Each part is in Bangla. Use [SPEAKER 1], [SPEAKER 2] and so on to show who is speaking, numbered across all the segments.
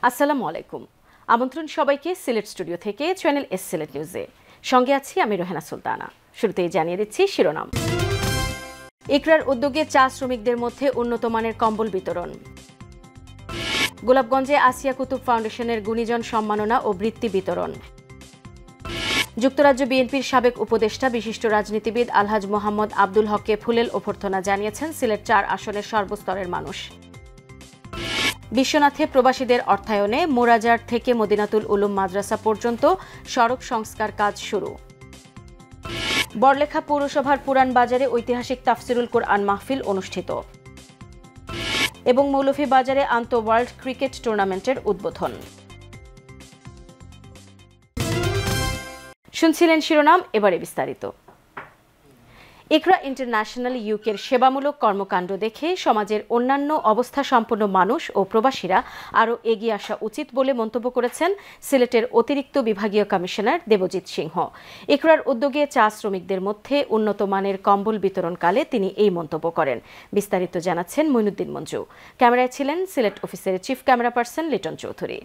[SPEAKER 1] আসসালামু আলাইকুম। আমন্ত্রণ সবাইকে সিলেট স্টুডিও থেকে চ্যানেল এস সিলেট নিউজে। সঙ্গে আছি আমি রোহেনা সুলতানা। শুরুতেই জানিয়ে দিচ্ছি শিরোনাম। ইকরার উদ্যোগে চা শ্রমিকদের মধ্যে উন্নত মানের কম্বল বিতরণ। গোলাপগঞ্জে আসিয়া কুতুব ফাউন্ডেশনের গুণীজন সম্মাননা ও বৃত্তি বিতরণ। যুক্তরাজ্য বিএনপির সাবেক উপদেষ্টা বিশিষ্ট রাজনীতিবিদ আলহাজ মোহাম্মদ আব্দুল হককে ফুলেল অভ্যর্থনা জানিয়েছেন সিলেট ৪ আসনের সর্বস্তরের মানুষ। বিশ্বনাথে প্রবাসীদের অর্থায়নে মোরাজার থেকে মদিনাতুল উলুম মাদ্রাসা পর্যন্ত সড়ক সংস্কার কাজ শুরু। বড়লেখা পৌরসভার পুরান বাজারে ঐতিহাসিক তাফসিরুল কোরআন মাহফিল অনুষ্ঠিত এবং মৌলভীবাজারে আন্তঃওয়ার্ল্ড ক্রিকেট টুর্নামেন্টের উদ্বোধন। শুনছিলেন শিরোনাম, এবারে বিস্তারিত। ইকরা ইন্টারন্যাশনাল ইউকের সেবামূলক কর্মকাণ্ড দেখে সমাজের অন্যান্য অবস্থা সম্পন্ন মানুষ ও প্রবাসীরা আরও এগিয়ে আসা উচিত বলে মন্তব্য করেছেন সিলেটের অতিরিক্ত বিভাগীয় কমিশনার দেবজিৎ সিংহ। ইকরার উদ্যোগে চা শ্রমিকদের মধ্যে উন্নত মানের কম্বল বিতরণকালে তিনি এই মন্তব্য করেন। বিস্তারিত জানাচ্ছেন মইনুদ্দিন মঞ্জু। ক্যামেরায় ছিলেন সিলেট অফিসের chief camera person Liton Chowdhury.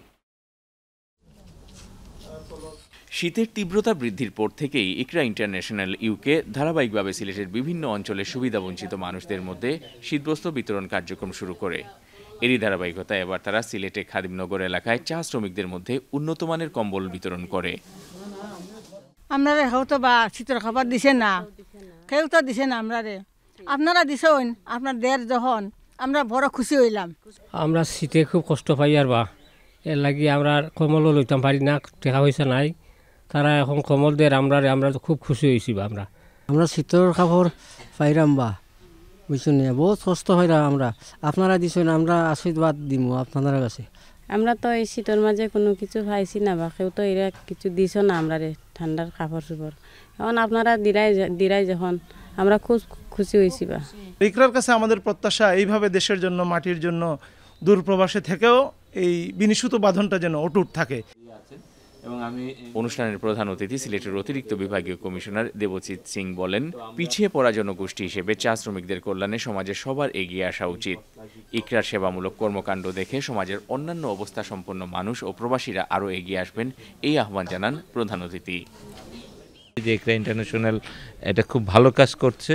[SPEAKER 2] শীতের তীব্রতা বৃদ্ধির পর থেকেই ইকরা ইন্টারন্যাশনাল ইউকে ধারাবাহিকভাবে সিলেটের বিভিন্ন অঞ্চলের সুবিধাবঞ্চিত মানুষদের মধ্যে শীতবস্ত্র বিতরণ কার্যক্রম শুরু করে। এরই ধারাবাহিকতায় এবার তারা সিলেটে খাদিমনগর এলাকায় চা শ্রমিকদের মধ্যে উন্নত মানের কম্বল বিতরণ করে।
[SPEAKER 3] আপনারা হয়তো বা শীতের খাবার দিছে না, কেউ তো দিছে না, আপনারা দিছেন আপনার দের যখন আমরা বড় খুশি হইলাম।
[SPEAKER 4] আমরা শীতে খুব কষ্ট পাই আর বা এর লাগি আমরা কম্বলও লইতাম পারি না, টাকা পয়সা নাই। তারা এখন কম্বল দেয় আমরা খুব খুশি হয়েছি।
[SPEAKER 5] আমরা শীতের কাপড় পাইরাম বা বুঝছেন, বহুত কষ্ট হয় আমরা। আপনারা দিছেন, আমরা আশীর্বাদ দিব আপনাদের কাছে।
[SPEAKER 6] আমরা তো এই শীতের মাঝে কোনো কিছু পাইছি না, বা কেউ তো এরা কিছু দিছ না আমরা ঠান্ডার কাপড় চোপড়। এখন আপনারা দিরাই যখন আমরা খুব খুশি হয়েছি। বা
[SPEAKER 7] ইকরার কাছে আমাদের প্রত্যাশা এইভাবে দেশের জন্য, মাটির জন্য, দূরপ্রবাসে থেকেও এই বিনিশুত বাঁধনটা যেন অটুট থাকে।
[SPEAKER 2] অনুষ্ঠানের প্রধান অতিথি সিলেটের অতিরিক্ত বিভাগীয় কমিশনার দেবজিৎ সিং বলেন, পিছিয়ে পড়া জনগোষ্ঠী হিসেবে চা শ্রমিকদের কল্যাণে সমাজের সবার এগিয়ে আসা উচিত। ইকরার সেবামূলক কর্মকাণ্ড দেখে সমাজের অন্যান্য অবস্থা সম্পন্ন মানুষ ও প্রবাসীরা আরও এগিয়ে আসবেন, এই আহ্বান জানান প্রধান অতিথি।
[SPEAKER 8] ইকরা ইন্টারন্যাশনাল এটা খুব ভালো কাজ করছে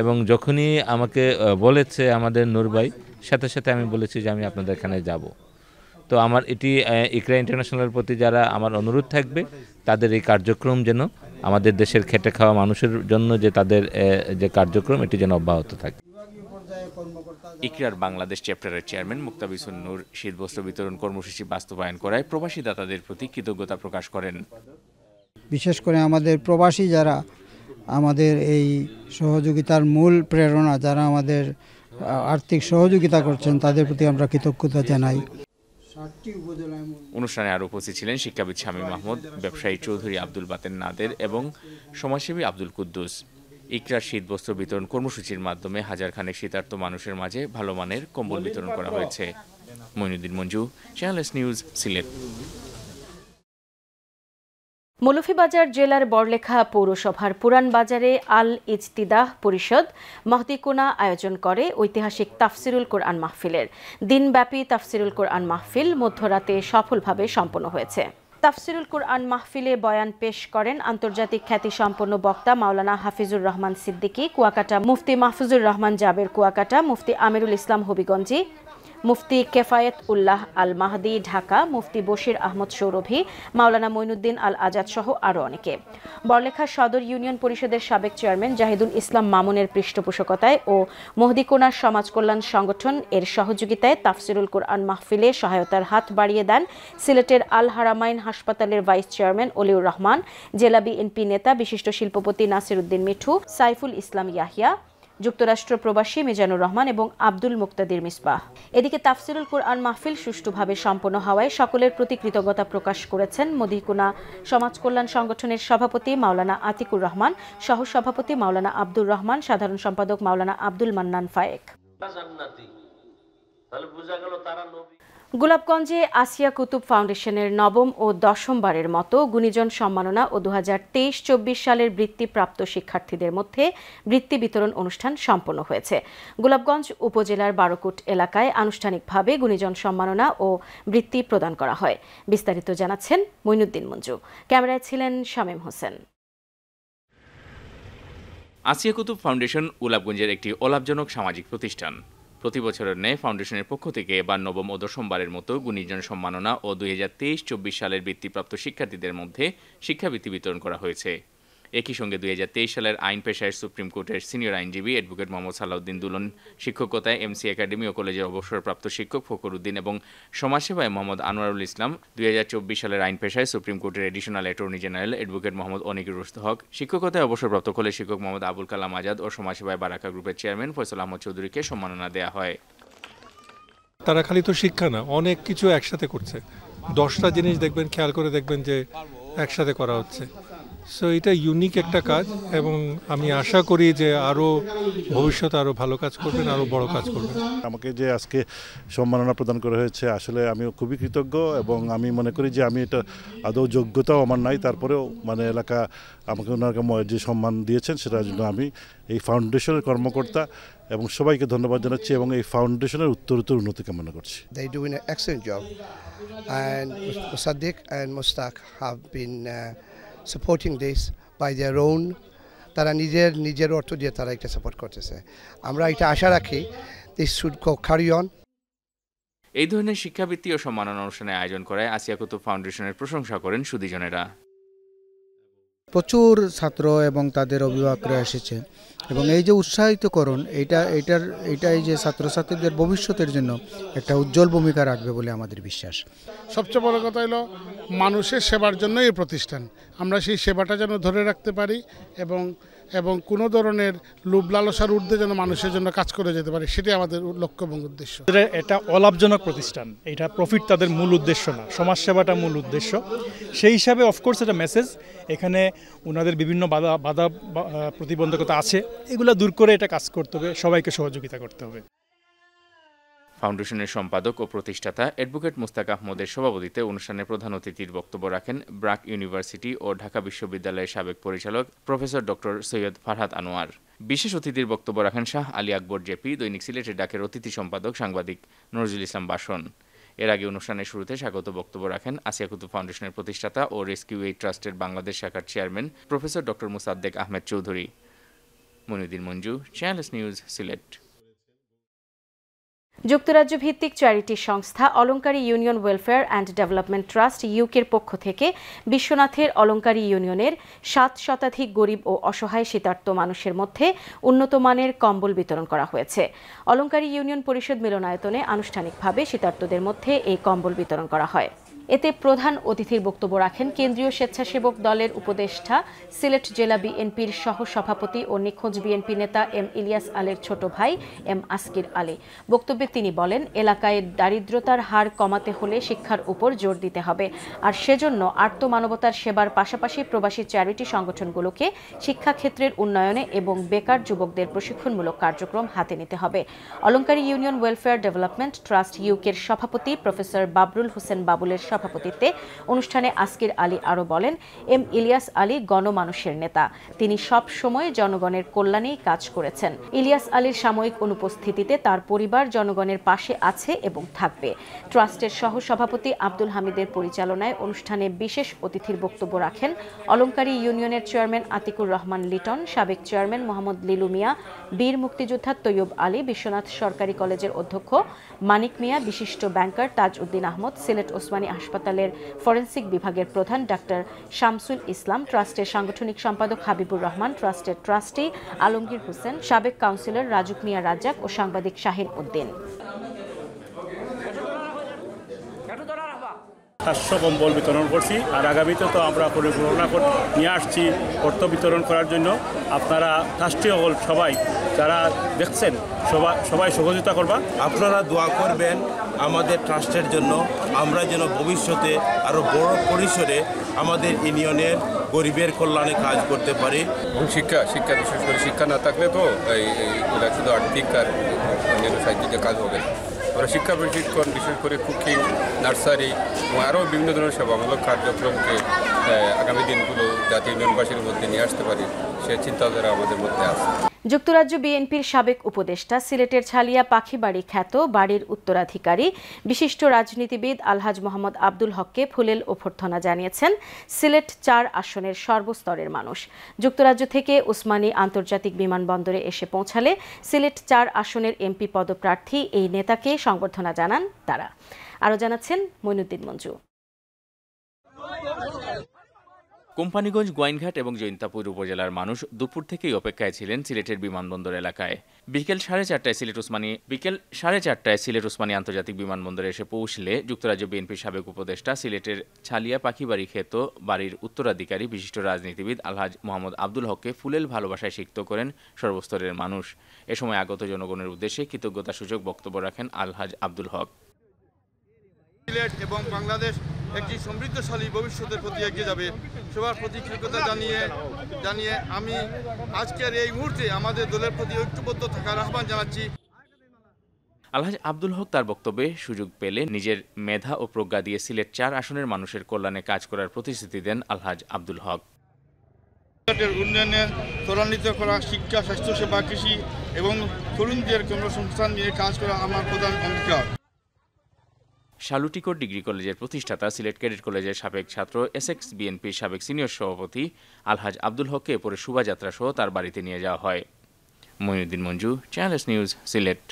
[SPEAKER 8] এবং যখনই আমাকে বলেছে আমাদের নূর ভাই, সাথে সাথে আমি বলেছি যে আমি আপনাদের এখানে যাব। তো আমার এটি ইকরা ইন্টারন্যাশনালের প্রতি যারা আমার অনুরোধ থাকবে, তাদের এই কার্যক্রম যেন আমাদের দেশের খেটে খাওয়া মানুষের জন্য যে তাদের যে কার্যক্রম, এটি যেন অব্যাহত থাকে।
[SPEAKER 2] ইকরার বাংলাদেশ চ্যাপ্টারের চেয়ারম্যান মুক্তাবিসুন নূর শীতবস্ত্র বিতরণ কর্মসূচি বাস্তবায়ন করায় প্রবাসী দাতাদের প্রতি কৃতজ্ঞতা প্রকাশ করেন।
[SPEAKER 9] বিশেষ করে আমাদের প্রবাসী যারা আমাদের এই সহযোগিতার মূল প্রেরণা, যারা আমাদের আর্থিক সহযোগিতা করছেন, তাদের প্রতি আমরা কৃতজ্ঞতা জানাই।
[SPEAKER 2] অনুষ্ঠানে আরও উপস্থিত ছিলেন শিক্ষাবিদ শামীম মাহমুদ, ব্যবসায়ী চৌধুরী আব্দুল বাতেন নাদের এবং সমাজসেবী আব্দুল কুদ্দুস। ইকরার শীতবস্ত্র বিতরণ কর্মসূচির মাধ্যমে হাজার খানেক শীতার্ত মানুষের মাঝে ভালো মানের কম্বল বিতরণ করা হয়েছে। Moinuddin Manju, channel S news, Sylhet.
[SPEAKER 1] Moulvibazar জেলার বড়লেখা পৌরসভার পুরান বাজারে আল ইজতিদাহ পরিষদ মাহদিকুনা আয়োজন করে ঐতিহাসিক তাফসিরুল কোরআন মাহফিলের। দিনব্যাপী তাফসিরুল কোরআন মাহফিল মধ্যরাতে সফলভাবে সম্পন্ন হয়েছে। তাফসিরুল কোরআন মাহফিলে বয়ান পেশ করেন আন্তর্জাতিক খ্যাতিসম্পন্ন বক্তা মাওলানা হাফিজুর রহমান সিদ্দিকী কুয়াকাটা, মুফতি মাহফুজুর রহমান জাবের কুয়াকাটা, মুফতি আমিরুল ইসলাম হবিগঞ্জি, মুফতি কেফায়েত উল্লাহ আল মাহদি ঢাকা, মুফতি বশির আহমদ সৌরভী, মাওলানা মইনুদ্দিন আল আজাদ সহ আরও অনেকে। বড়লেখা সদর ইউনিয়ন পরিষদের সাবেক চেয়ারম্যান জাহিদুল ইসলাম মামুনের পৃষ্ঠপোষকতায় ও মহদিকুনা সমাজ কল্যাণ সংগঠন এর সহযোগিতায় তাফসিরুল কোরআন মাহফিলে সহায়তার হাত বাড়িয়ে দেন সিলেটের আল হারামাইন হাসপাতালের ভাইস চেয়ারম্যান অলিউর রহমান, জেলা বিএনপি নেতা বিশিষ্ট শিল্পপতি নাসির উদ্দিন মিঠু, সাইফুল ইসলাম ইয়াহিয়া, যুক্তরাষ্ট্র প্রবাসী মিজানুর রহমান এবং আব্দুল মুক্তাদির মিসবাহ। এদিকে তাফসিরুল কোরআন মাহফিল সুষ্ঠুভাবে সম্পন্ন হওয়ায় সকলের প্রতি কৃতজ্ঞতা প্রকাশ করেছেন মদিকুনা সমাজ কল্যাণ সংগঠনের সভাপতি মাওলানা আতিকুর রহমান, সহসভাপতি মাওলানা আব্দুর রহমান, সাধারণ সম্পাদক মাওলানা আব্দুল মান্নান ফায়েক। গোলাপগঞ্জে আসিয়া কুতুব ফাউন্ডেশনের নবম ও দশমবারের মতো গুণীজন সম্মাননা ও 2023-24 সালের বৃত্তিপ্রাপ্ত শিক্ষার্থীদের মধ্যে বৃত্তি বিতরণ অনুষ্ঠান সম্পন্ন হয়েছে। গোলাপগঞ্জ উপজেলার বারোকুট এলাকায় আনুষ্ঠানিকভাবে গুণীজন সম্মাননা ও বৃত্তি প্রদান করা হয়। বিস্তারিত জানাচ্ছেন মইনুদ্দিন মঞ্জু। ক্যামেরায় ছিলেন শামীম হোসেন।
[SPEAKER 2] আসিয়া কুতুব ফাউন্ডেশন গোলাপগঞ্জের একটি অলাভজনক সামাজিক প্রতিষ্ঠান। প্রতি বছরের ন্যায় ফাউন্ডেশনের পক্ষ থেকে এবার নবম ও দশমবারের মতো গুণীজন সম্মাননা ও 2023-24 সালের বৃত্তিপ্রাপ্ত শিক্ষার্থীদের মধ্যে শিক্ষাবৃত্তি বিতরণ করা হয়েছে। একই সঙ্গে 2023 সালের আইন পেশায় সুপ্রিম কোর্টের সিনিয়র আইনজীবী অ্যাডভোকেট মোহাম্মদ সালাউদ্দিন দুলন, শিক্ষকতায় এমসি একাডেমি ও কলেজের অবসরপ্রাপ্ত শিক্ষক ফখরুদ্দিন এবং সমাজসেবায় মোহাম্মদ আনোয়ারুল ইসলাম, 2024 সালের আইন পেশায় সুপ্রিম কোর্টের additional attorney general advocate Mohammad Anikur Haque, শিক্ষকতায় অবসরপ্রাপ্ত কলেজ শিক্ষক মোহাম্মদ আবুল কালাম আজাদ ও সমাজসেবায় বারাকা গ্রুপের চেয়ারম্যান ফয়সাল আহমদ চৌধুরীকে সম্মাননা দেওয়া হয়।
[SPEAKER 10] তারা খালি তো শিক্ষা না, অনেক কিছু একসাথে করছে। 10টা জিনিস দেখবেন, খেয়াল করে দেখবেন যে একসাথে করা হচ্ছে। সো এটা ইউনিক একটা কাজ এবং আমি আশা করি যে আরও ভবিষ্যতে আরও ভালো কাজ করবেন, আরও বড় কাজ করবেন।
[SPEAKER 11] আমাকে যে আজকে সম্মাননা প্রদান করা হয়েছে, আসলে আমিও খুবই কৃতজ্ঞ এবং আমি মনে করি যে আমি এটা আদৌ যোগ্যতাও আমার নাই, তারপরেও মানে এলাকা আমাকে ওনাকে যে সম্মান দিয়েছেন সেটার জন্য আমি এই ফাউন্ডেশনের কর্মকর্তা এবং সবাইকে ধন্যবাদ জানাচ্ছি এবং এই ফাউন্ডেশনের উত্তরোত্তর উন্নতি কামনা করছি।
[SPEAKER 12] They do an excellent job and Musaddiq and Mustaq have been supporting this by their own, তারা নিজের অর্থ দিয়ে তারা এটা সাপোর্ট করতেছে। আমরা এটা আশা রাখি this should go carry on।
[SPEAKER 2] এই ধরনের শিক্ষাবৃত্তি ও সম্মাননা অনুষ্ঠানের আয়োজন করায় আসিয়া কুতুব ফাউন্ডেশনের প্রশংসা করেন সুধীজনেরা।
[SPEAKER 9] প্রচুর ছাত্র এবং তাদের অভিভাবকরা এসেছে এবং এই যে উৎসাহিতকরণ এইটাই যে ছাত্রছাত্রীদের ভবিষ্যতের জন্য একটা উজ্জ্বল ভূমিকা রাখবে বলে আমাদের বিশ্বাস।
[SPEAKER 13] সবচেয়ে বড় কথা হলো মানুষের সেবার জন্য এই প্রতিষ্ঠান, আমরা সেই সেবাটা যেন ধরে রাখতে পারি এবং কোনো ধরনের লোভ লালসার ঊর্ধ্বে যেন মানুষের জন্য কাজ করে যেতে পারি, সেটাই আমাদের লক্ষ্য এবং উদ্দেশ্য।
[SPEAKER 14] এটা অলাভজনক প্রতিষ্ঠান, এটা প্রফিট তাদের মূল উদ্দেশ্য না, সমাজসেবাটা মূল উদ্দেশ্য। সেই হিসাবে অফকোর্স এটা মেসেজ, এখানে ওনাদের বিভিন্ন বাধা প্রতিবন্ধকতা আছে, এগুলো দূর করে এটা কাজ করতে হবে, সবাইকে সহযোগিতা করতে হবে।
[SPEAKER 2] ফাউন্ডেশনের সম্পাদক ও প্রতিষ্ঠাতা অ্যাডভোকেট মুস্তাক আহমদের সভাপতিত্বে অনুষ্ঠানে প্রধান অতিথির বক্তব্য রাখেন ব্রাক ইউনিভার্সিটি ও ঢাকা বিশ্ববিদ্যালয়ের সাবেক পরিচালক প্রফেসর ডক্টর সৈয়দ ফারহাদ আনোয়ার। বিশেষ অতিথির বক্তব্য রাখেন শাহ আলী আকবর জেপি, দৈনিক সিলেটের ডাকের অতিথি সম্পাদক সাংবাদিক নজরুল ইসলাম বাসন। এর আগে অনুষ্ঠানের শুরুতে স্বাগত বক্তব্য রাখেন আসিয়া কুতুব ফাউন্ডেশনের প্রতিষ্ঠাতা ও রেস্কিউ এইড ট্রাস্টের বাংলাদেশ শাখার chairman professor doctor Musaddek Ahmed Chowdhury. Moinuddin Manju, channels news, Sylhet.
[SPEAKER 1] যুক্তরাজ্য ভিত্তিক চ্যারিটি সংস্থা Alankari union welfare and development trust ইউকের পক্ষ থেকে বিশ্বনাথের অলংকারী ইউনিয়নের 7 শতাধিক গরিব ও অসহায় শীতার্ত মানুষের মধ্যে উন্নত মানের কম্বল বিতরণ করা হয়েছে। অলংকারী ইউনিয়ন পরিষদ মিলনায়তনে আনুষ্ঠানিকভাবে শীতার্তদের মধ্যে এই কম্বল বিতরণ করা হয়। এতে প্রধান অতিথির বক্তব্য রাখেন কেন্দ্রীয় স্বেচ্ছাসেবক দলের উপদেষ্টা, সিলেট জেলা বিএনপির সহ সভাপতি ও নিখোঁজ বিএনপি নেতা এম ইলিয়াস আলীর ছোট ভাই এম আসকির আলী। বক্তব্যে তিনি বলেন, এলাকায় দারিদ্রতার হার কমাতে হলে শিক্ষার উপর জোর দিতে হবে, আর সেজন্য আর্তমানবতার সেবার পাশাপাশি প্রবাসী চ্যারিটি সংগঠনগুলোকে শিক্ষাক্ষেত্রের উন্নয়নে এবং বেকার যুবকদের প্রশিক্ষণমূলক কার্যক্রম হাতে নিতে হবে। অলংকারী ইউনিয়ন ওয়েলফেয়ার ডেভেলপমেন্ট ট্রাস্ট ইউকের সভাপতি প্রফেসর বাবরুল হোসেন বাবুলের সভাপতিত্বে অনুষ্ঠানে আসকির আলী আরও বলেন, এম ইলিয়াস আলী গণমানুষের নেতা, তিনি সব সময় জনগণের কল্যাণেই কাজ করেছেন। ইলিয়াস আলীর সাময়িক অনুপস্থিতিতে তার পরিবার জনগণের পাশে আছে এবং থাকবে। ট্রাস্টের সহ সভাপতি আব্দুল হামিদের পরিচালনায় অনুষ্ঠানে বিশেষ অতিথির বক্তব্য রাখেন অলংকারী ইউনিয়নের চেয়ারম্যান আতিকুর রহমান লিটন, সাবেক চেয়ারম্যান মোহাম্মদ লিলু মিয়া, বীর মুক্তিযোদ্ধা তৈয়ব আলী, বিশ্বনাথ সরকারি কলেজের অধ্যক্ষ মানিক মিয়া, বিশিষ্ট ব্যাংকার তাজ উদ্দিন আহমদ, সিলেট ওসমানী হাসপাতালের ফরেনসিক বিভাগের প্রধান ডাক্তার শামসুল ইসলাম, ট্রাস্টের সাংগঠনিক সম্পাদক হাবিবুর রহমান, ট্রাস্টের ট্রাস্টি আলমগীর হোসেন, সাবেক কাউন্সিলর রাজুক মিয়া রাজ্জাক ও সাংবাদিক শাহিন উদ্দিন।
[SPEAKER 15] 700 কম্বল বিতরণ করছি, আর আগামীতে তো আমরা পরিকল্পনা নিয়ে আসছি অর্থ বিতরণ করার জন্য। আপনারা ট্রাস্টীয় সবাই যারা দেখছেন সবাই সহযোগিতা করবা,
[SPEAKER 16] আপনারা দোয়া করবেন আমাদের ট্রাস্টের জন্য, আমরা যেন ভবিষ্যতে আরও বড় পরিসরে আমাদের ইউনিয়নের গরিবের কল্যাণে কাজ করতে পারি।
[SPEAKER 17] এবং শিক্ষা বিশেষ করে শিক্ষা না থাকলে তো এইগুলা শুধু আর্থিক আর অন্যান্য সাহায্যে কাজ হবে না। শিক্ষা প্রশিক্ষণ, বিশেষ করে কুকিং, নার্সারি এবং আরও বিভিন্ন ধরনের সেবামূলক কার্যক্রমকে আগামী দিনগুলো জাতীয় ইউনিয়নবাসীর মধ্যে নিয়ে আসতে পারি সে চিন্তাধারা আমাদের মধ্যে আছে।
[SPEAKER 1] যুক্তরাজ্য বিএনপির সাবেক উপদেষ্টা, সিলেটের ছালিয়া পাখিবাড়ি খ্যাত বাড়ির উত্তরাধিকারী বিশিষ্ট রাজনীতিবিদ আলহাজ মোহাম্মদ আব্দুল হককে ফুলেল অভ্যর্থনা জানিয়েছেন সিলেট ৪ আসনের সর্বস্তরের মানুষ। যুক্তরাজ্য থেকে উসমানী আন্তর্জাতিক বিমানবন্দরে এসে পৌঁছালে সিলেট ৪ আসনের এমপি পদপ্রার্থী এই নেতাকে সংবর্ধনা জানান তারা। আরও জানাচ্ছেন মইনুদ্দিন মঞ্জু।
[SPEAKER 2] কোম্পানিগঞ্জ, গোয়াইনঘাট এবং জৈন্তাপুর উপজেলার মানুষ দুপুর থেকেই অপেক্ষায় ছিলেন সিলেটের বিমানবন্দর এলাকায়। বিকেল 4:30টায় সিলেট উসমানী আন্তর্জাতিক বিমানবন্দরে এসে পৌঁছলে যুক্তরাজ্য বিএনপির সাবেক উপদেষ্টা, সিলেটের ছালিয়া পাখিবাড়ি খ্যাত বাড়ির উত্তরাধিকারী বিশিষ্ট রাজনীতিবিদ আলহাজ মোহাম্মদ আব্দুল হককে ফুলেল ভালোবাসায় সিক্ত করেন সর্বস্তরের মানুষ। এ সময় আগত জনগণের উদ্দেশ্যে কৃতজ্ঞতাসূচক বক্তব্য রাখেন আলহাজ আব্দুল হক।
[SPEAKER 18] সিলেট এবং বাংলাদেশ একটি সমৃদ্ধশালী ভবিষ্যতের প্রতি এগিয়ে যাবে, সবার প্রতি কৃতজ্ঞতা জানিয়ে আমি আজকের এই মুহূর্তে আমাদের দলের প্রতি ঐক্যবদ্ধ থাকার আহ্বান জানাচ্ছি।
[SPEAKER 2] আলহাজ আব্দুল হক তার বক্তব্যে সুযোগ পেলে নিজের মেধা ও প্রজ্ঞা দিয়ে সিলেট ৪ আসনের মানুষের কল্যাণে কাজ করার প্রতিশ্রুতি দেন আলহাজ আব্দুল হক।
[SPEAKER 18] সিলেটের উন্নয়নে ত্বরান্বিত করা, শিক্ষা, স্বাস্থ্যসেবা, কৃষি এবং তরুণদের কর্মসংস্থান নিয়ে কাজ করা আমার প্রধান অঙ্গীকার।
[SPEAKER 2] শালুটিকর ডিগ্রি কলেজের প্রতিষ্ঠাতা, সিলেট ক্যাডেট কলেজের সাবেক ছাত্র, এসএক্স বিএনপির সাবেক সিনিয়র সভাপতি আলহাজ আব্দুল হককে পরে শোভাযাত্রা সহ তার বাড়িতে নিয়ে যাওয়া হয়। Moinuddin Manju, channel news, Sylhet.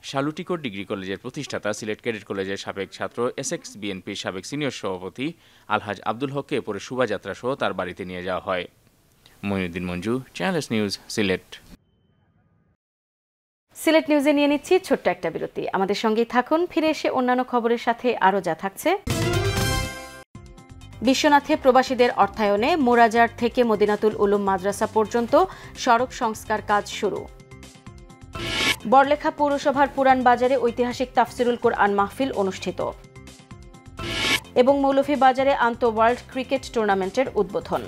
[SPEAKER 2] Salutikar degree কলেজের প্রতিষ্ঠাতা, সিলেট ক্যাডেট কলেজের সাবেক ছাত্র, এসএক্স বিএনপির সাবেক সিনিয়র সভাপতি আলহাজ আব্দুল হককে পরে শোভাযাত্রা সহ তার বাড়িতে নিয়ে যাওয়া হয়। Moinuddin Manju, channel news, Sylhet.
[SPEAKER 1] সিলেট নিউজে নিয়ে নিচ্ছি ছোট্ট একটা বিরতি। আমাদের সঙ্গেই থাকুন। ফিরে এসে অন্যান্য খবরের সাথে আরও যা থাকছে। বিশ্বনাথে প্রবাসীদের অর্থায়নে মোরাজার থেকে মদিনাতুল উলুম মাদ্রাসা পর্যন্ত সড়ক সংস্কার কাজ শুরু। বড়লেখা পৌরসভার পুরান বাজারে ঐতিহাসিক তাফসিরুল কোরআন মাহফিল অনুষ্ঠিত এবং মৌলভীবাজারে আন্তঃওয়ার্ল্ড ক্রিকেট টুর্নামেন্টের উদ্বোধন।